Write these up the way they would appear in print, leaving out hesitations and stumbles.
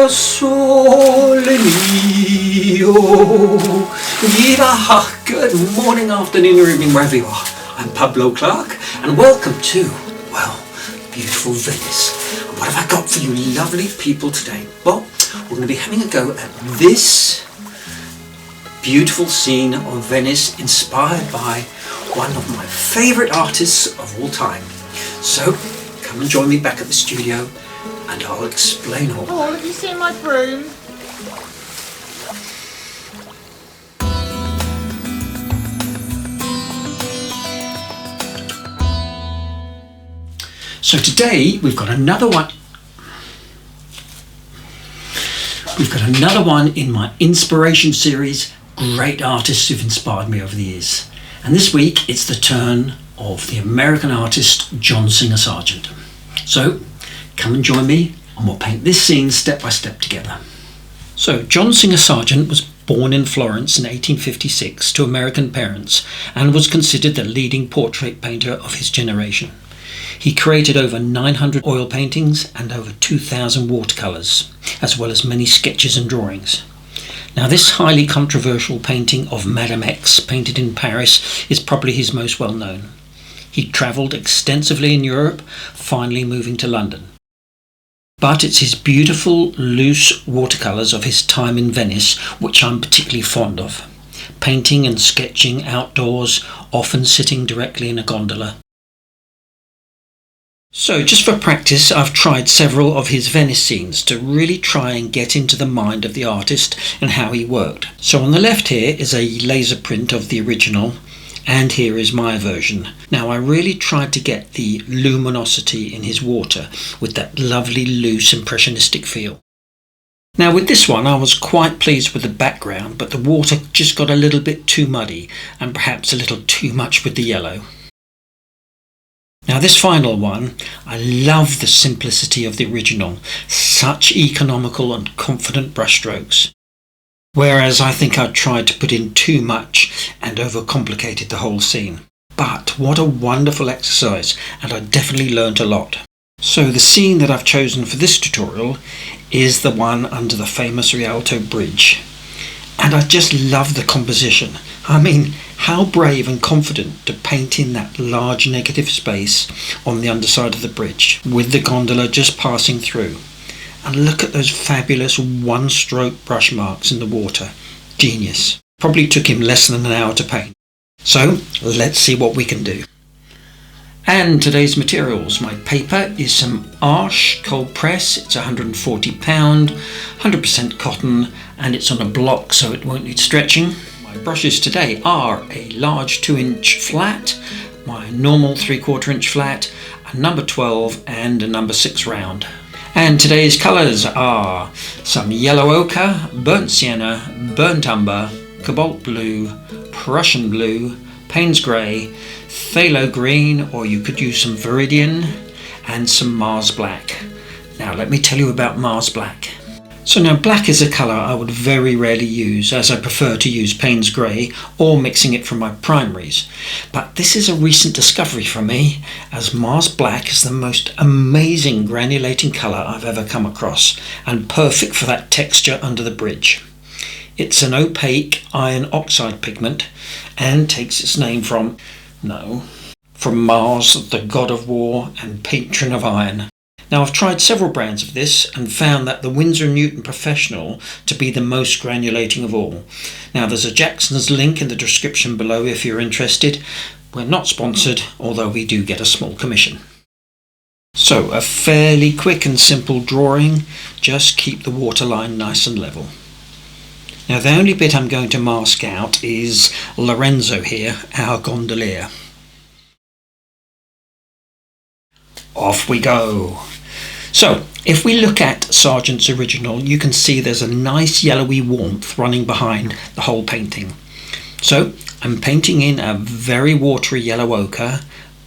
Sole mio, good morning, afternoon or evening, wherever you are. I'm Pablo Clark and welcome to, well, beautiful Venice. And what have I got for you lovely people today? Well, we're going to be having a go at this beautiful scene of Venice inspired by one of my favourite artists of all time. So, come and join me back at the studio and I'll explain all. Oh, have you seen my broom? So today we've got another one. We've got another one in my inspiration series, great artists who've inspired me over the years. And this week it's the turn of the American artist John Singer Sargent. So come and join me and we'll paint this scene step by step together. So John Singer Sargent was born in Florence in 1856 to American parents and was considered the leading portrait painter of his generation. He created over 900 oil paintings and over 2,000 watercolours, as well as many sketches and drawings. Now this highly controversial painting of Madame X, painted in Paris, is probably his most well known. He travelled extensively in Europe, finally moving to London. But it's his beautiful, loose watercolours of his time in Venice which I'm particularly fond of. Painting and sketching outdoors, often sitting directly in a gondola. So just for practice, I've tried several of his Venice scenes to really try and get into the mind of the artist and how he worked. So on the left here is a laser print of the original, and here is my version. Now I really tried to get the luminosity in his water with that lovely loose impressionistic feel. Now with this one I was quite pleased with the background, but the water just got a little bit too muddy and perhaps a little too much with the yellow. Now this final one, I love the simplicity of the original, such economical and confident brushstrokes. Whereas I think I tried to put in too much and overcomplicated the whole scene. But what a wonderful exercise, and I definitely learnt a lot. So the scene that I've chosen for this tutorial is the one under the famous Rialto Bridge. And I just love the composition. I mean, how brave and confident to paint in that large negative space on the underside of the bridge, with the gondola just passing through. And look at those fabulous one-stroke brush marks in the water. Genius. Probably took him less than an hour to paint. So, let's see what we can do. And today's materials. My paper is some Arche cold press. It's £140, 100% cotton, and it's on a block so it won't need stretching. My brushes today are a large 2-inch flat, my normal 3/4 inch flat, a number 12 and a number 6 round. And today's colours are some yellow ochre, burnt sienna, burnt umber, cobalt blue, Prussian blue, Payne's grey, phthalo green, or you could use some Viridian, and some Mars black. Now let me tell you about Mars black. So now black is a colour I would very rarely use, as I prefer to use Payne's grey or mixing it from my primaries. But this is a recent discovery for me, as Mars black is the most amazing granulating colour I've ever come across, and perfect for that texture under the bridge. It's an opaque iron oxide pigment and takes its name from Mars, the god of war and patron of iron. Now I've tried several brands of this and found that the Winsor & Newton Professional to be the most granulating of all. Now there's a Jackson's link in the description below if you're interested. We're not sponsored, although we do get a small commission. So a fairly quick and simple drawing, just keep the waterline nice and level. Now the only bit I'm going to mask out is Lorenzo here, our gondolier. Off we go. So if we look at Sargent's original, you can see there's a nice yellowy warmth running behind the whole painting. So I'm painting in a very watery yellow ochre,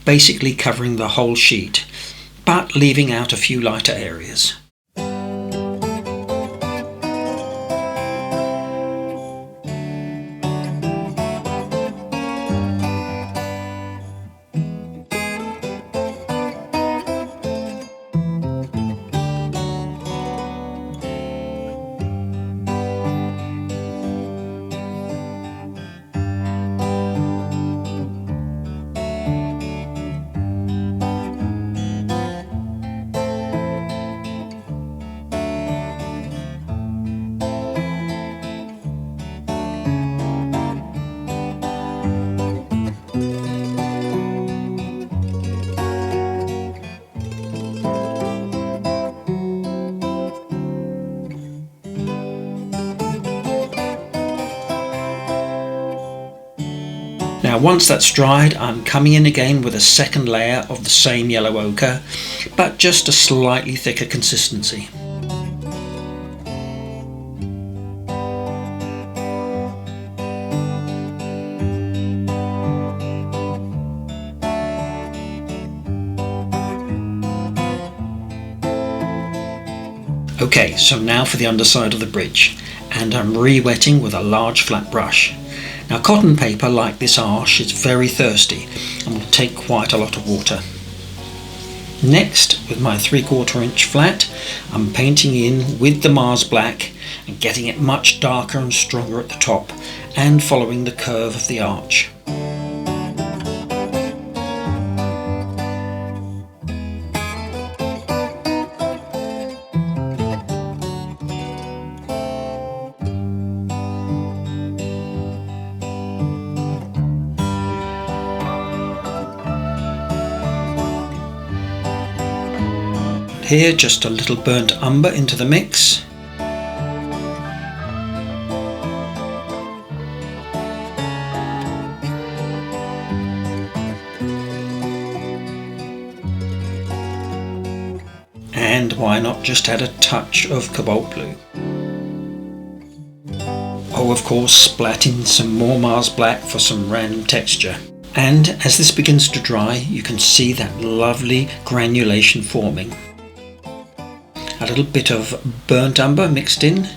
basically covering the whole sheet, but leaving out a few lighter areas. Now once that's dried, I'm coming in again with a second layer of the same yellow ochre, but just a slightly thicker consistency. Okay, so now for the underside of the bridge, and I'm re-wetting with a large flat brush. Now cotton paper like this arch is very thirsty and will take quite a lot of water. Next, with my 3/4 inch flat, I'm painting in with the Mars Black and getting it much darker and stronger at the top and following the curve of the arch. Here, just a little burnt umber into the mix. And why not just add a touch of Cobalt Blue? Oh, of course, splat in some more Mars Black for some random texture. And as this begins to dry, you can see that lovely granulation forming. A little bit of burnt umber mixed in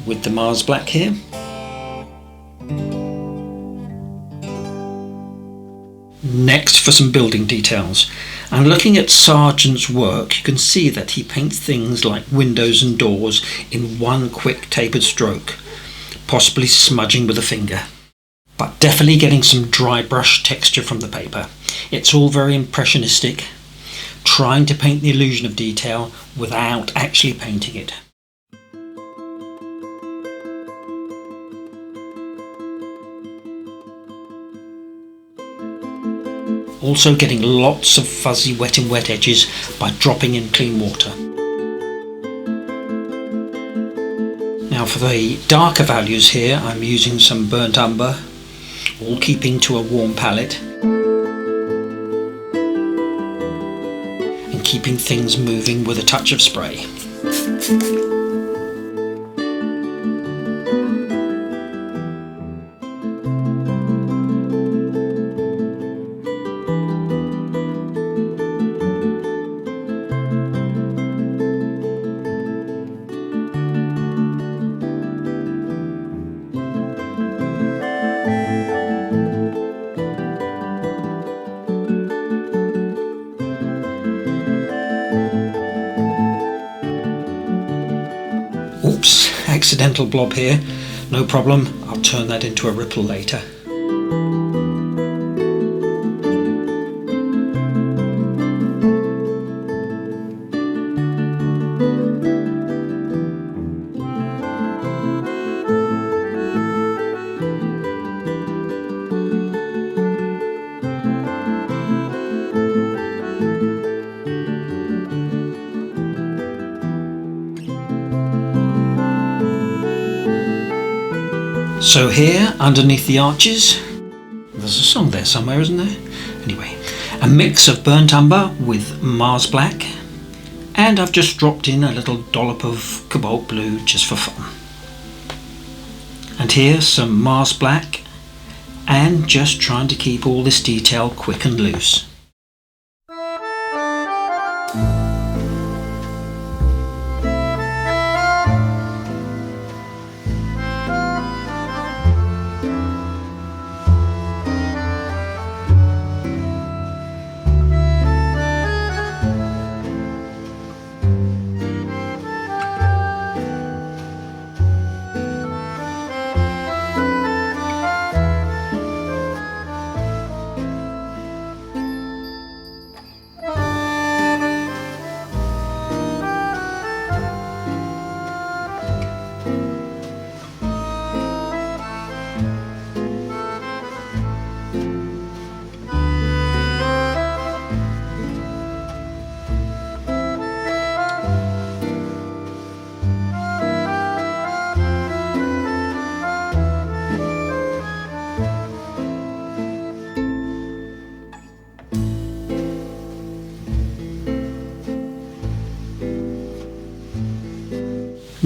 with the Mars Black here. Next, for some building details. I'm looking at Sargent's work. You can see that he paints things like windows and doors in one quick tapered stroke, possibly smudging with a finger. But definitely getting some dry brush texture from the paper. It's all very impressionistic, trying to paint the illusion of detail without actually painting it. Also getting lots of fuzzy wet in wet edges by dropping in clean water. Now for the darker values here, I'm using some burnt umber, all keeping to a warm palette, and keeping things moving with a touch of spray. Oops, accidental blob here. No problem, I'll turn that into a ripple later. So here, underneath the arches, there's a song there somewhere, isn't there? Anyway, a mix of burnt umber with Mars Black, and I've just dropped in a little dollop of Cobalt Blue just for fun. And here some Mars Black, and just trying to keep all this detail quick and loose.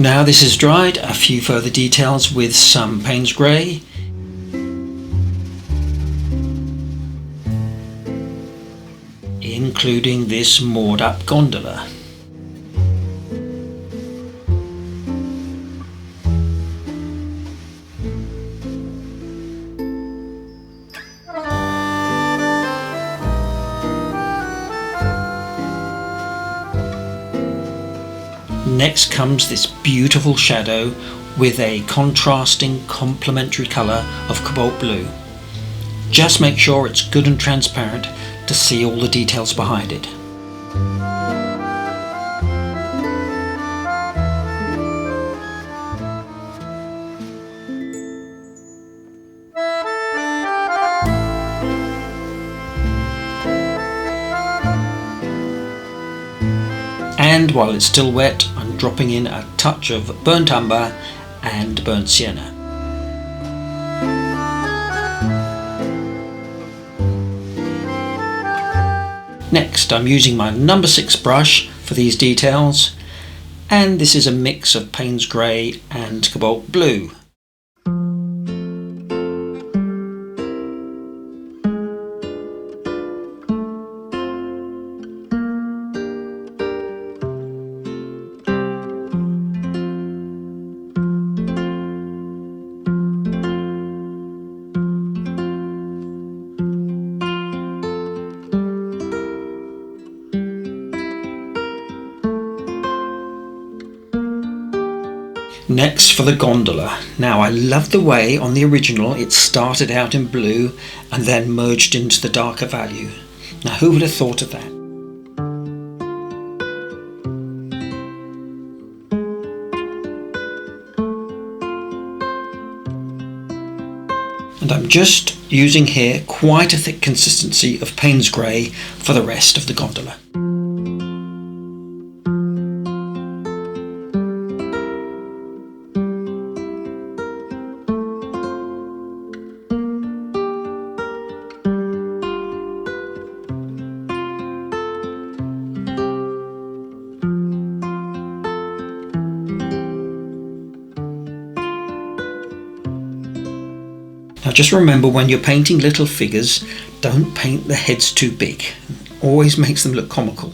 Now this is dried, a few further details with some Payne's grey, including this moored up gondola. Next comes this beautiful shadow with a contrasting complementary colour of Cobalt Blue. Just make sure it's good and transparent to see all the details behind it. And while it's still wet, I'm dropping in a touch of burnt umber and burnt sienna. Next, I'm using my number 6 brush for these details, and this is a mix of Payne's grey and Cobalt Blue. Next for the gondola. Now I love the way on the original it started out in blue and then merged into the darker value. Now who would have thought of that? And I'm just using here quite a thick consistency of Payne's grey for the rest of the gondola. Now just remember, when you're painting little figures, don't paint the heads too big. It always makes them look comical.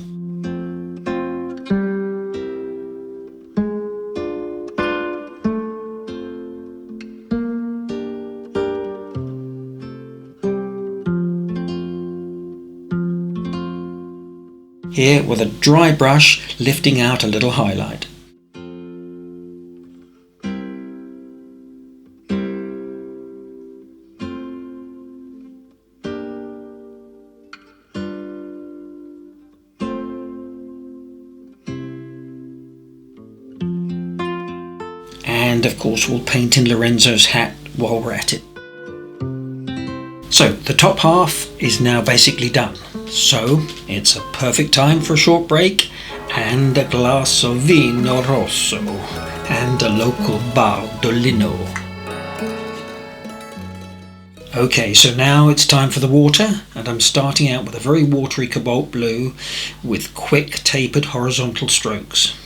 Here with a dry brush, lifting out a little highlight. And of course we'll paint in Lorenzo's hat while we're at it. So the top half is now basically done. So it's a perfect time for a short break and a glass of vino rosso and a local bardolino. Okay, so now it's time for the water, and I'm starting out with a very watery Cobalt Blue with quick tapered horizontal strokes.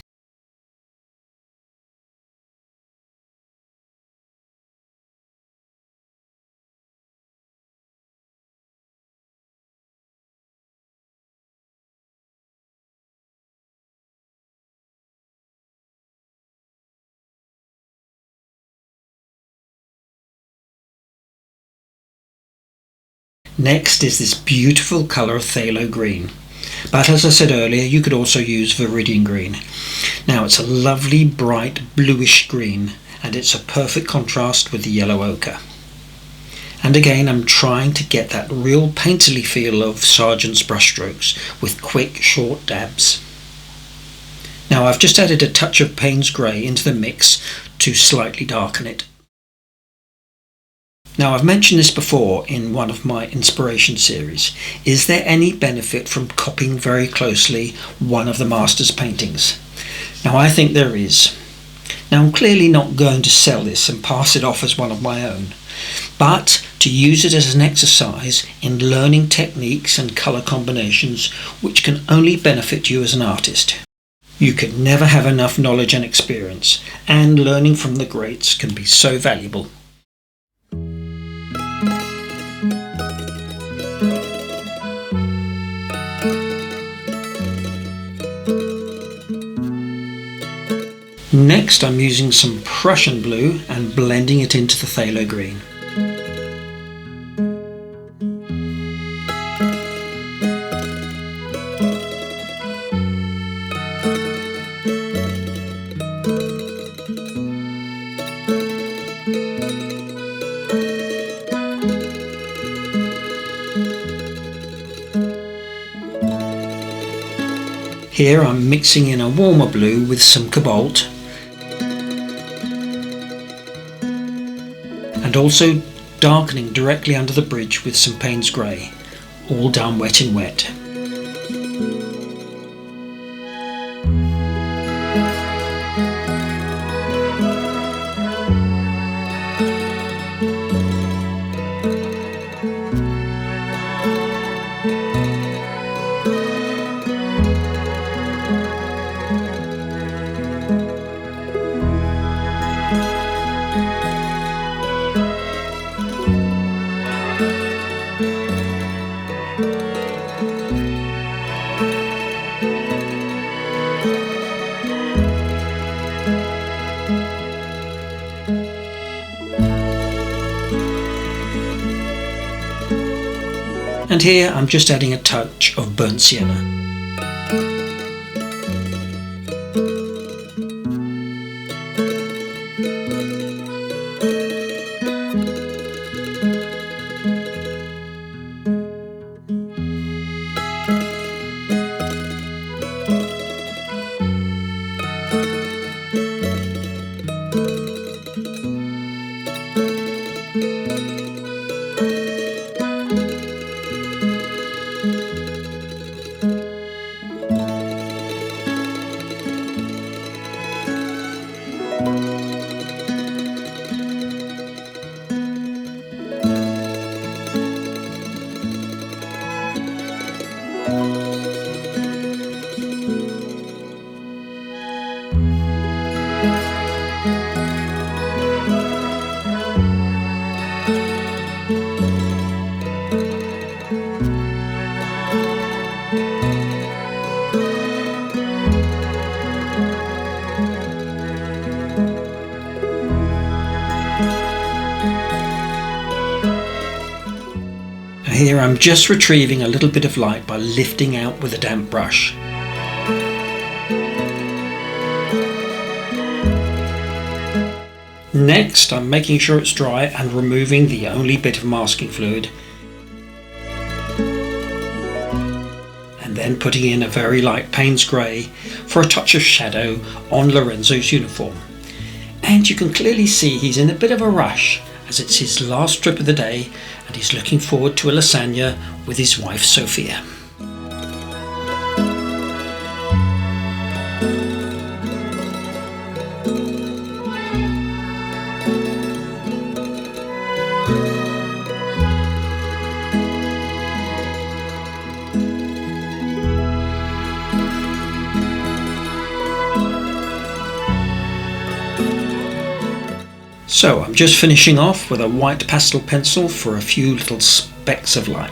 Next is this beautiful colour of Phthalo green, but as I said earlier, you could also use Viridian green. Now it's a lovely bright bluish green, and it's a perfect contrast with the yellow ochre. And again, I'm trying to get that real painterly feel of Sargent's brushstrokes with quick short dabs. Now I've just added a touch of Payne's grey into the mix to slightly darken it. Now I've mentioned this before in one of my inspiration series. Is there any benefit from copying very closely one of the master's paintings? Now I think there is. Now I'm clearly not going to sell this and pass it off as one of my own, but to use it as an exercise in learning techniques and colour combinations which can only benefit you as an artist. You could never have enough knowledge and experience, and learning from the greats can be so valuable. Next, I'm using some Prussian Blue and blending it into the phthalo green. Here I'm mixing in a warmer blue with some Cobalt, and also darkening directly under the bridge with some Payne's Grey, all done wet in wet. And here I'm just adding a touch of burnt sienna. Here I'm just retrieving a little bit of light by lifting out with a damp brush. Next, I'm making sure it's dry and removing the only bit of masking fluid, and then putting in a very light Payne's Grey for a touch of shadow on Lorenzo's uniform. And you can clearly see he's in a bit of a rush, as it's his last trip of the day and he's looking forward to a lasagna with his wife Sophia. So I'm just finishing off with a white pastel pencil for a few little specks of light.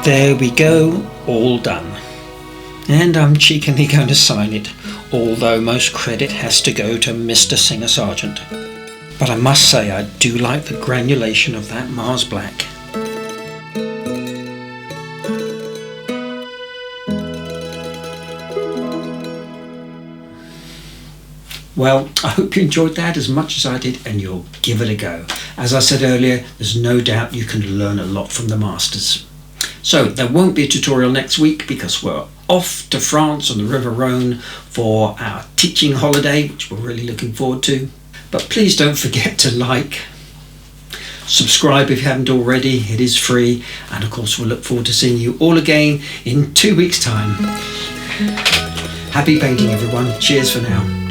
There we go, all done. And I'm cheekily going to sign it, although most credit has to go to Mr. Singer Sargent. But I must say I do like the granulation of that Mars black. Well, I hope you enjoyed that as much as I did, and you'll give it a go. As I said earlier, there's no doubt you can learn a lot from the masters. So there won't be a tutorial next week because we're off to France on the River Rhone for our teaching holiday, which we're really looking forward to. But please don't forget to like, Subscribe if you haven't already, it is free, and of course we'll look forward to seeing you all again in 2 weeks' time. Happy painting everyone, cheers for now.